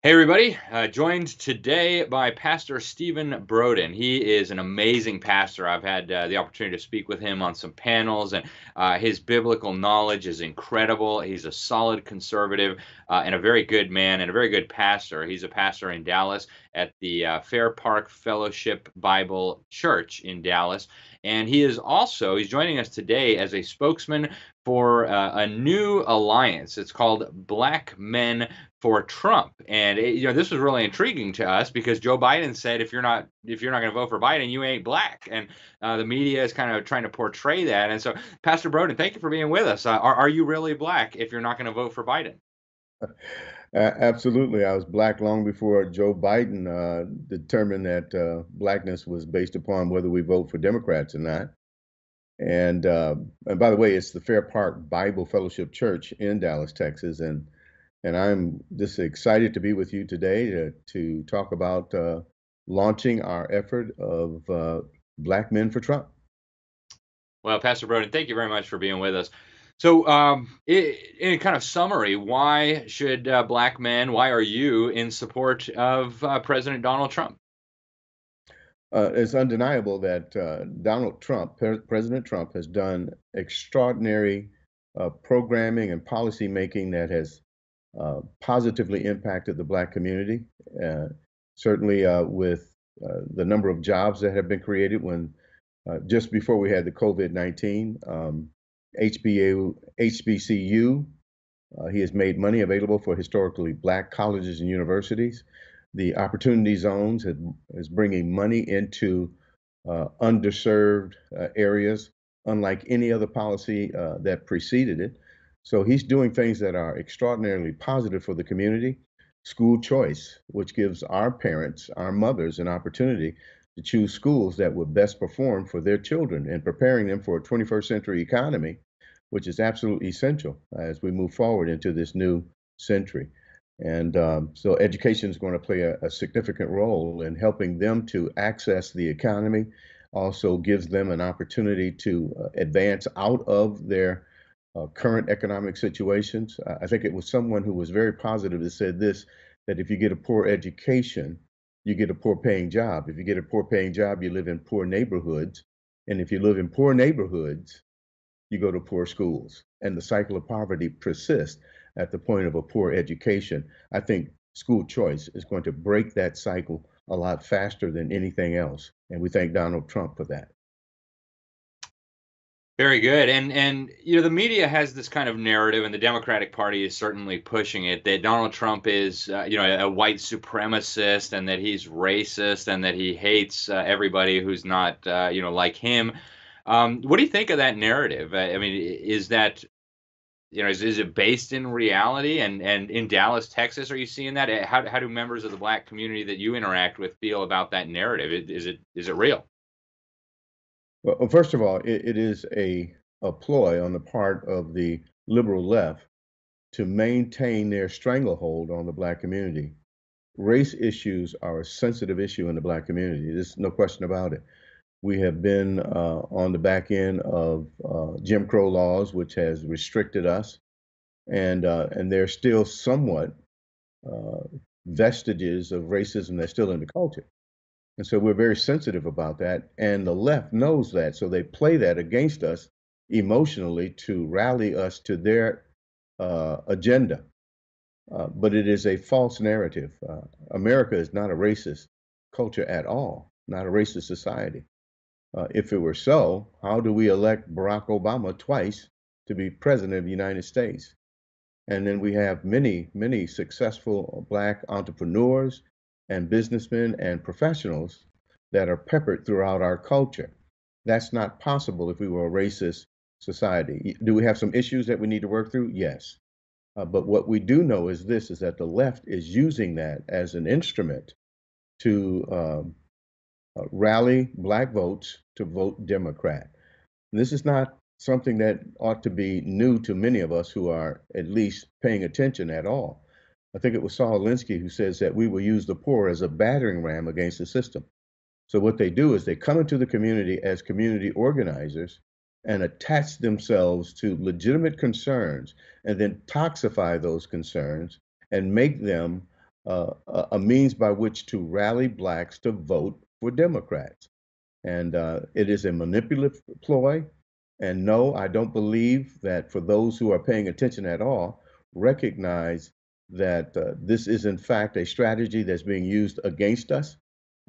Hey, everybody. Joined today by Pastor Stephen Broden. He is an amazing pastor. I've had the opportunity to speak with him on some panels, and his biblical knowledge is incredible. He's a solid conservative and a very good man and a very good pastor. He's a pastor in Dallas at the Fair Park Fellowship Bible Church in Dallas. And he's joining us today as a spokesman for a new alliance. It's called Black Men for Trump. And this was really intriguing to us because Joe Biden said if you're not going to vote for Biden, you ain't black. And the media is kind of trying to portray that. And so, Pastor Broden, thank you for being with us. Are you really black if you're not going to vote for Biden? Absolutely. I was black long before Joe Biden determined that blackness was based upon whether we vote for Democrats or not. And by the way, it's the Fair Park Bible Fellowship Church in Dallas, Texas, and I'm just excited to be with you today to talk about launching our effort of Black Men for Trump. Well, Pastor Broden, thank you very much for being with us. So, in kind of summary, why are you in support of President Donald Trump? It's undeniable that Donald Trump, President Trump, has done extraordinary programming and policy making that has positively impacted the Black community. Uh, Certainly, with the number of jobs that have been created when just before we had the COVID-19, HBCU, he has made money available for historically Black colleges and universities. The Opportunity Zones is bringing money into underserved areas, unlike any other policy that preceded it. So he's doing things that are extraordinarily positive for the community. School choice, which gives our parents, our mothers, an opportunity to choose schools that would best perform for their children and preparing them for a 21st century economy, which is absolutely essential as we move forward into this new century. And so education is going to play a significant role in helping them to access the economy, also gives them an opportunity to advance out of their current economic situations. I think it was someone who was very positive that said this, that if you get a poor education, you get a poor paying job. If you get a poor paying job, you live in poor neighborhoods. And if you live in poor neighborhoods, you go to poor schools, and the cycle of poverty persists at the point of a poor education. I think school choice is going to break that cycle a lot faster than anything else. And we thank Donald Trump for that. Very good. And the media has this kind of narrative, and the Democratic Party is certainly pushing it, that Donald Trump is a white supremacist, and that he's racist, and that he hates everybody who's not like him. What do you think of that narrative? I mean, is that is it based in reality? And in Dallas, Texas, are you seeing that? How do members of the Black community that you interact with feel about that narrative? Is it real? Well, first of all, it is a ploy on the part of the liberal left to maintain their stranglehold on the Black community. Race issues are a sensitive issue in the Black community. There's no question about it. We have been on the back end of Jim Crow laws, which has restricted us, and there's still somewhat uh, vestiges of racism that's still in the culture. And so we're very sensitive about that. And the left knows that. So they play that against us emotionally to rally us to their agenda. But it is a false narrative. America is not a racist culture at all, not a racist society. If it were so, how do we elect Barack Obama twice to be president of the United States? And then we have many, many successful Black entrepreneurs and businessmen and professionals that are peppered throughout our culture. That's not possible if we were a racist society. Do we have some issues that we need to work through? Yes. But what we do know is this, is that the left is using that as an instrument to rally Black votes to vote Democrat. This is not something that ought to be new to many of us who are at least paying attention at all. I think it was Saul Alinsky who says that we will use the poor as a battering ram against the system. So what they do is they come into the community as community organizers and attach themselves to legitimate concerns and then toxify those concerns and make them a means by which to rally blacks to vote for Democrats. And it is a manipulative ploy. And no, I don't believe that for those who are paying attention at all, recognize that this is in fact a strategy that's being used against us.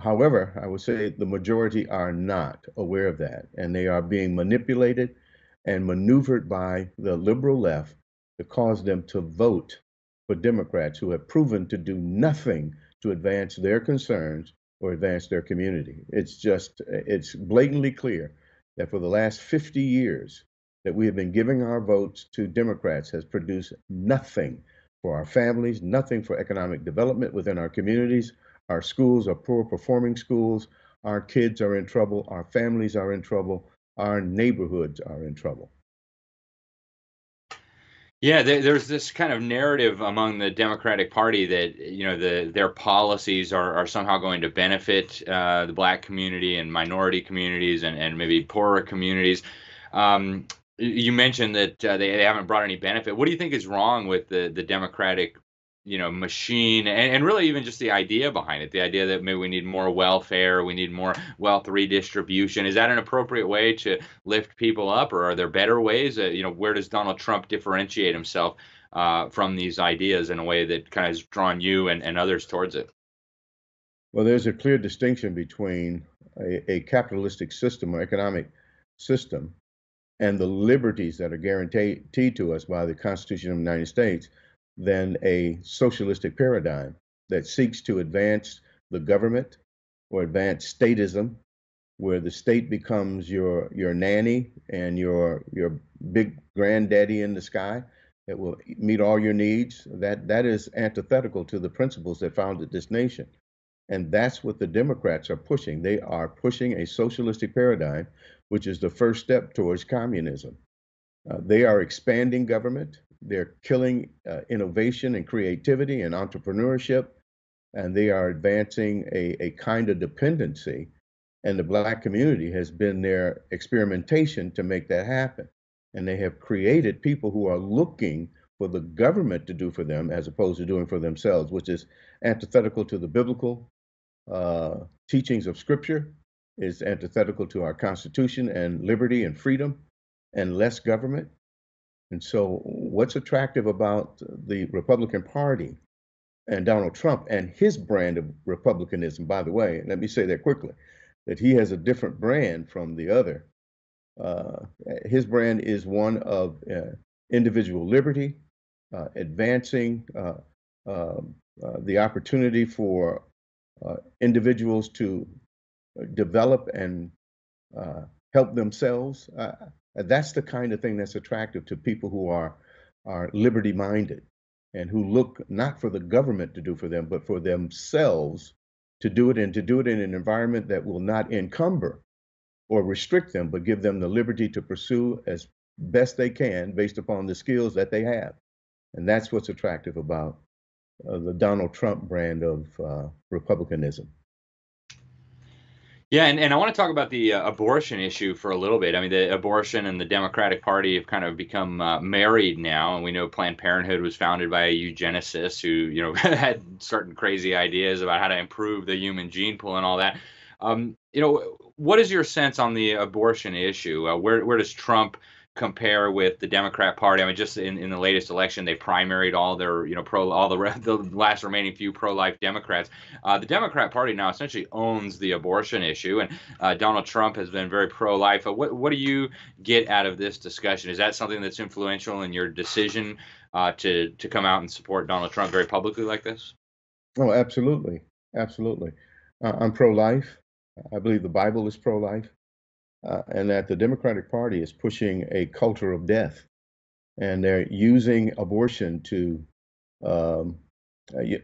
However, I would say the majority are not aware of that, and they are being manipulated and maneuvered by the liberal left to cause them to vote for Democrats who have proven to do nothing to advance their concerns or advance their community. It's blatantly clear that for the last 50 years that we have been giving our votes to Democrats has produced nothing for our families, nothing for economic development within our communities. Our schools are poor performing schools. Our kids are in trouble. Our families are in trouble. Our neighborhoods are in trouble. Yeah, there's this kind of narrative among the Democratic Party that their policies are somehow going to benefit the Black community and minority communities and maybe poorer communities. Um, you mentioned that they haven't brought any benefit. What do you think is wrong with the Democratic machine, and really even just the idea behind it, the idea that maybe we need more welfare, we need more wealth redistribution? Is that an appropriate way to lift people up, or are there better ways? Where does Donald Trump differentiate himself from these ideas in a way that kind of has drawn you and others towards it? Well, there's a clear distinction between a capitalistic system or economic system and the liberties that are guaranteed to us by the Constitution of the United States than a socialistic paradigm that seeks to advance the government or advance statism, where the state becomes your nanny and your big granddaddy in the sky that will meet all your needs. That is antithetical to the principles that founded this nation. And that's what the Democrats are pushing. They are pushing a socialistic paradigm, which is the first step towards communism. They are expanding government. They're killing innovation and creativity and entrepreneurship. And they are advancing a kind of dependency. And the Black community has been their experimentation to make that happen. And they have created people who are looking for the government to do for them as opposed to doing for themselves, which is antithetical to the biblical teachings of Scripture, is antithetical to our Constitution and liberty and freedom and less government. And so, what's attractive about the Republican Party and Donald Trump and his brand of republicanism, by the way, let me say that quickly, that he has a different brand from the other. Uh, his brand is one of individual liberty, advancing the opportunity for individuals to develop and uh, help themselves. That's the kind of thing that's attractive to people who are liberty minded and who look not for the government to do for them, but for themselves to do it, and to do it in an environment that will not encumber or restrict them, but give them the liberty to pursue as best they can based upon the skills that they have. And that's what's attractive about the Donald Trump brand of republicanism. Yeah, and I want to talk about the abortion issue for a little bit. I mean, the abortion and the Democratic Party have kind of become married now, and we know Planned Parenthood was founded by a eugenicist who, had certain crazy ideas about how to improve the human gene pool and all that. What is your sense on the abortion issue? Where does Trump compare with the Democrat Party? I mean, just in the latest election, they primaried all their, the last remaining few pro-life Democrats. The Democrat Party now essentially owns the abortion issue, and Donald Trump has been very pro-life. What do you get out of this discussion? Is that something that's influential in your decision to come out and support Donald Trump very publicly like this? Oh, absolutely. Absolutely. I'm pro life. I believe the Bible is pro life, and that the Democratic Party is pushing a culture of death. And they're using abortion to um,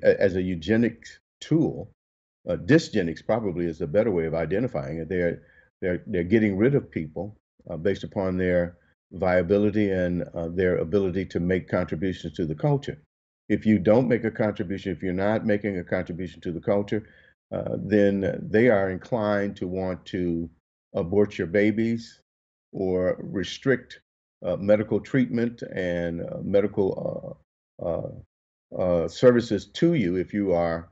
as a eugenics tool. Dysgenics probably is a better way of identifying it. They're getting rid of people based upon their viability and their ability to make contributions to the culture. If you don't make a contribution, if you're not making a contribution to the culture, then they are inclined to want to abort your babies or restrict medical treatment and medical services to you if you are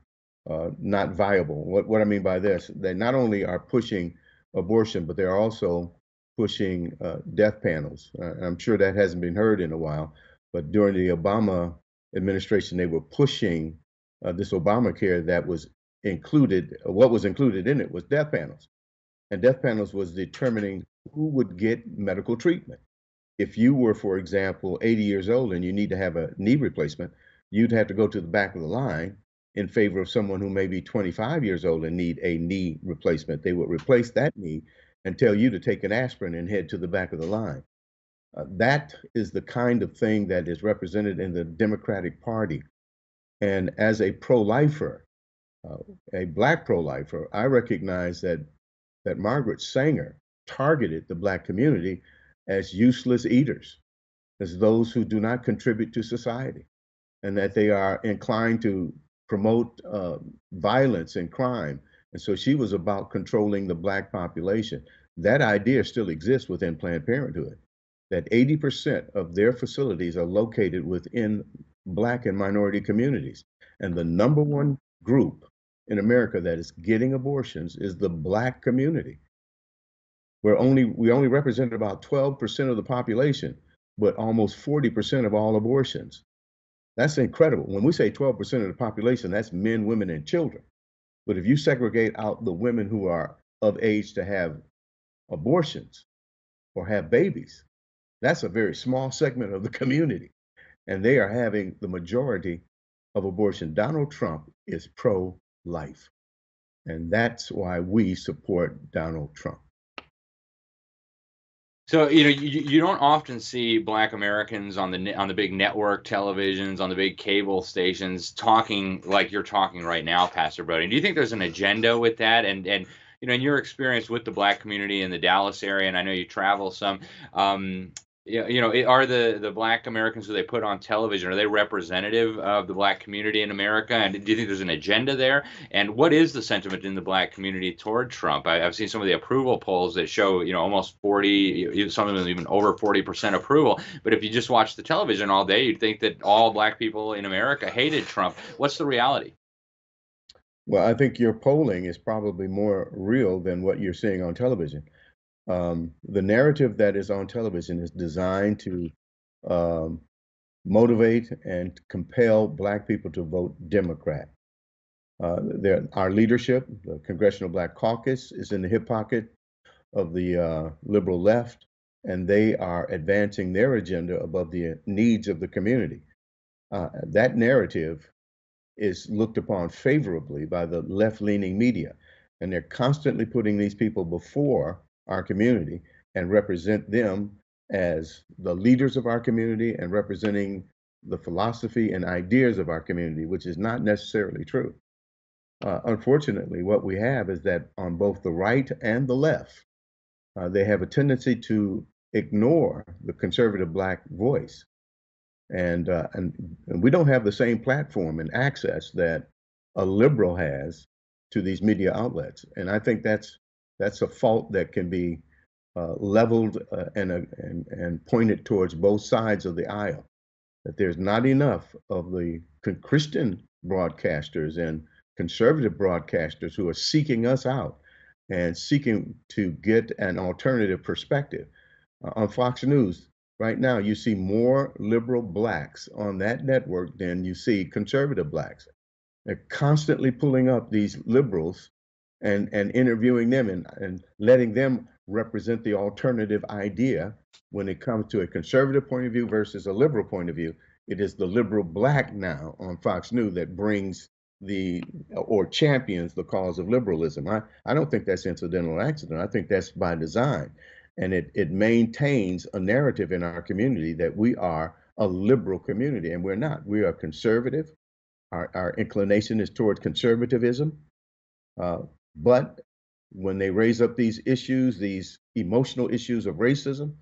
not viable. What I mean by this, they not only are pushing abortion, but they're also pushing death panels. I'm sure that hasn't been heard in a while, but during the Obama administration, they were pushing this Obamacare that was included. What was included in it was death panels, and death panels was determining who would get medical treatment. If you were, for example, 80 years old and you need to have a knee replacement, you'd have to go to the back of the line in favor of someone who may be 25 years old and need a knee replacement. They would replace that knee and tell you to take an aspirin and head to the back of the line. That is the kind of thing that is represented in the Democratic Party. And as a pro-lifer, uh, a black pro-lifer, I recognize that Margaret Sanger targeted the black community as useless eaters, as those who do not contribute to society, and that they are inclined to promote violence and crime. And so she was about controlling the black population. That idea still exists within Planned Parenthood, that 80% of their facilities are located within black and minority communities. And the number one group in America that is getting abortions is the black community. We only represent about 12% of the population, but almost 40% of all abortions. That's incredible. When we say 12% of the population, that's men, women, and children. But if you segregate out the women who are of age to have abortions or have babies, that's a very small segment of the community. And they are having the majority of abortion. Donald Trump is pro-life. And that's why we support Donald Trump. So, you don't often see Black Americans on the big network televisions, on the big cable stations, talking like you're talking right now, Pastor Broden. Do you think there's an agenda with that? And in your experience with the Black community in the Dallas area, and I know you travel some, are the Black Americans who they put on television, are they representative of the Black community in America? And do you think there's an agenda there? And what is the sentiment in the Black community toward Trump? I've seen some of the approval polls that show, almost 40, some of them even over 40% approval. But if you just watch the television all day, you'd think that all Black people in America hated Trump. What's the reality? Well, I think your polling is probably more real than what you're seeing on television. The narrative that is on television is designed to um, motivate and compel Black people to vote Democrat. Our leadership, the Congressional Black Caucus, is in the hip pocket of the liberal left, and they are advancing their agenda above the needs of the community. That narrative is looked upon favorably by the left-leaning media, and they're constantly putting these people before our community and represent them as the leaders of our community and representing the philosophy and ideas of our community, which is not necessarily true. Unfortunately, what we have is that on both the right and the left, they have a tendency to ignore the conservative Black voice. And we don't have the same platform and access that a liberal has to these media outlets. And I think that's a fault that can be leveled and pointed towards both sides of the aisle. That there's not enough of the Christian broadcasters and conservative broadcasters who are seeking us out and seeking to get an alternative perspective. On Fox News, right now, you see more liberal Blacks on that network than you see conservative Blacks. They're constantly pulling up these liberals and interviewing them and letting them represent the alternative idea when it comes to a conservative point of view versus a liberal point of view. It is the liberal Black now on Fox News that brings or champions the cause of liberalism. I don't think that's incidental or accident. I think that's by design. And it maintains a narrative in our community that we are a liberal community, and we're not. We are conservative. Our inclination is toward conservatism. But when they raise up these issues, these emotional issues of racism,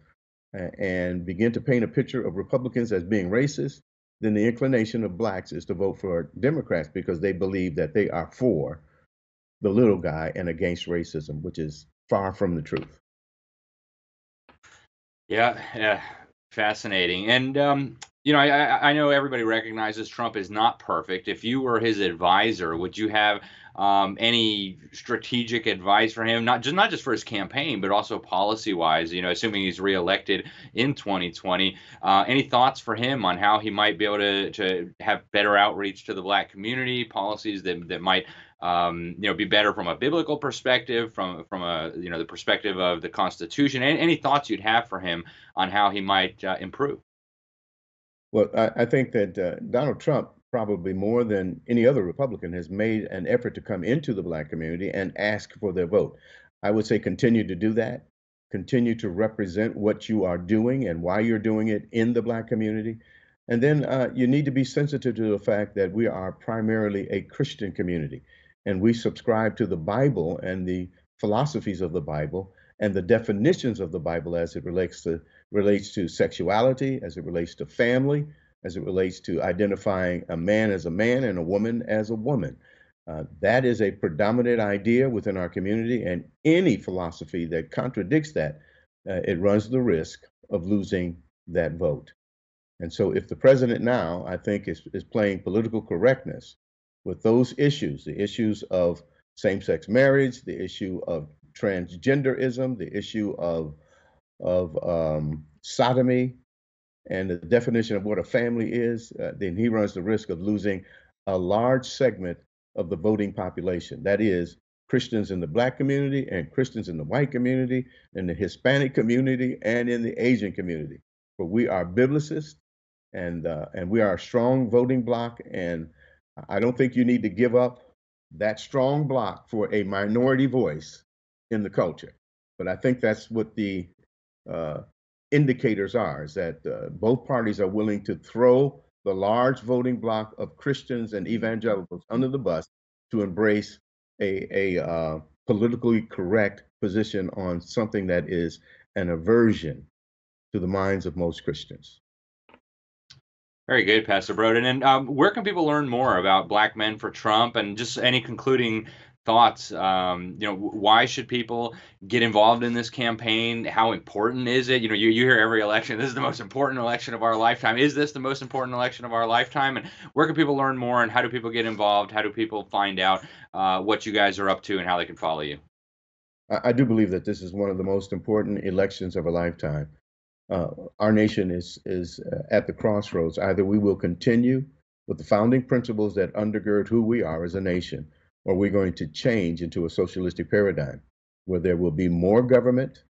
and begin to paint a picture of Republicans as being racist, then the inclination of Blacks is to vote for Democrats because they believe that they are for the little guy and against racism, which is far from the truth. Yeah, yeah, fascinating. And I know everybody recognizes Trump is not perfect. If you were his advisor, would you have any strategic advice for him? Not just for his campaign, but also policy wise. Assuming he's reelected in 2020, any thoughts for him on how he might be able to have better outreach to the Black community, policies that might be better from a biblical perspective, from a the perspective of the Constitution. Any thoughts you'd have for him on how he might improve? Well, I think that Donald Trump, probably more than any other Republican, has made an effort to come into the Black community and ask for their vote. I would say continue to do that, continue to represent what you are doing and why you're doing it in the Black community. And then you need to be sensitive to the fact that we are primarily a Christian community and we subscribe to the Bible and the philosophies of the Bible and the definitions of the Bible as it relates to sexuality, as it relates to family, as it relates to identifying a man as a man and a woman as a woman. That is a predominant idea within our community, and any philosophy that contradicts that, it runs the risk of losing that vote. And so, if the president now, I think, is playing political correctness with those issues, the issues of same sex marriage, the issue of transgenderism, the issue of sodomy, and the definition of what a family is, then he runs the risk of losing a large segment of the voting population. That is, Christians in the Black community and Christians in the white community, in the Hispanic community, and in the Asian community. But we are biblicists, and we are a strong voting bloc, and I don't think you need to give up that strong bloc for a minority voice in the culture. But I think that's what the uh, indicators are, is that both parties are willing to throw the large voting bloc of Christians and evangelicals under the bus to embrace a politically correct position on something that is an aversion to the minds of most Christians. Very good, Pastor Broden. And where can people learn more about Black Men for Trump, and just any concluding thoughts? Why should people get involved in this campaign? How important is it? You hear every election, this is the most important election of our lifetime. Is this the most important election of our lifetime? And where can people learn more, and how do people get involved? How do people find out what you guys are up to and how they can follow you? I do believe that this is one of the most important elections of a lifetime. Our nation is at the crossroads. Either we will continue with the founding principles that undergird who we are as a nation, or we're going to change into a socialistic paradigm where there will be more government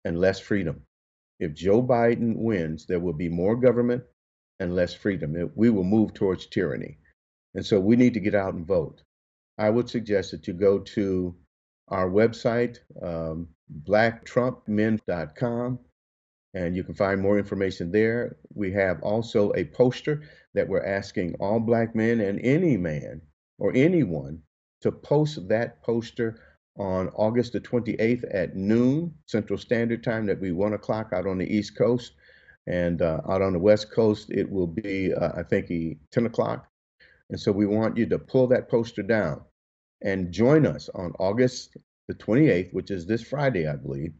and less freedom. If Joe Biden wins, there will be more government and less freedom. We will move towards tyranny. And so we need to get out and vote. I would suggest that you go to our website, blacktrumpmen.com, and you can find more information there. We have also a poster that we're asking all Black men and any man or anyone to post that poster on August the 28th at noon Central Standard Time. That'd be 1 o'clock out on the East Coast. And out on the West Coast, it will be, I think, 10 o'clock. And so we want you to pull that poster down and join us on August the 28th, which is this Friday, I believe,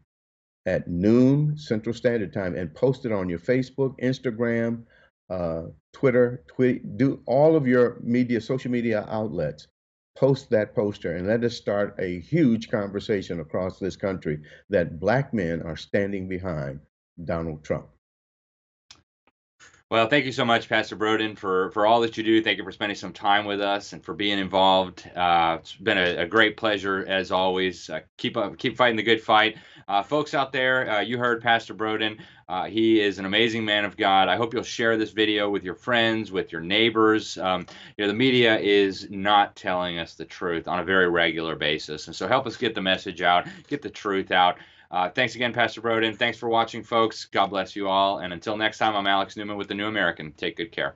at noon Central Standard Time, and post it on your Facebook, Instagram, Twitter, do all of your social media outlets. Post that poster and let us start a huge conversation across this country that Black men are standing behind Donald Trump. Well, thank you so much, Pastor Broden, for all that you do. Thank you for spending some time with us and for being involved. It's been a great pleasure as always. Keep fighting the good fight, folks out there. You heard Pastor Broden. He is an amazing man of God. I hope you'll share this video with your friends, with your neighbors. The media is not telling us the truth on a very regular basis, and so help us get the message out, get the truth out. Thanks again, Pastor Broden. Thanks for watching, folks. God bless you all. And until next time, I'm Alex Newman with The New American. Take good care.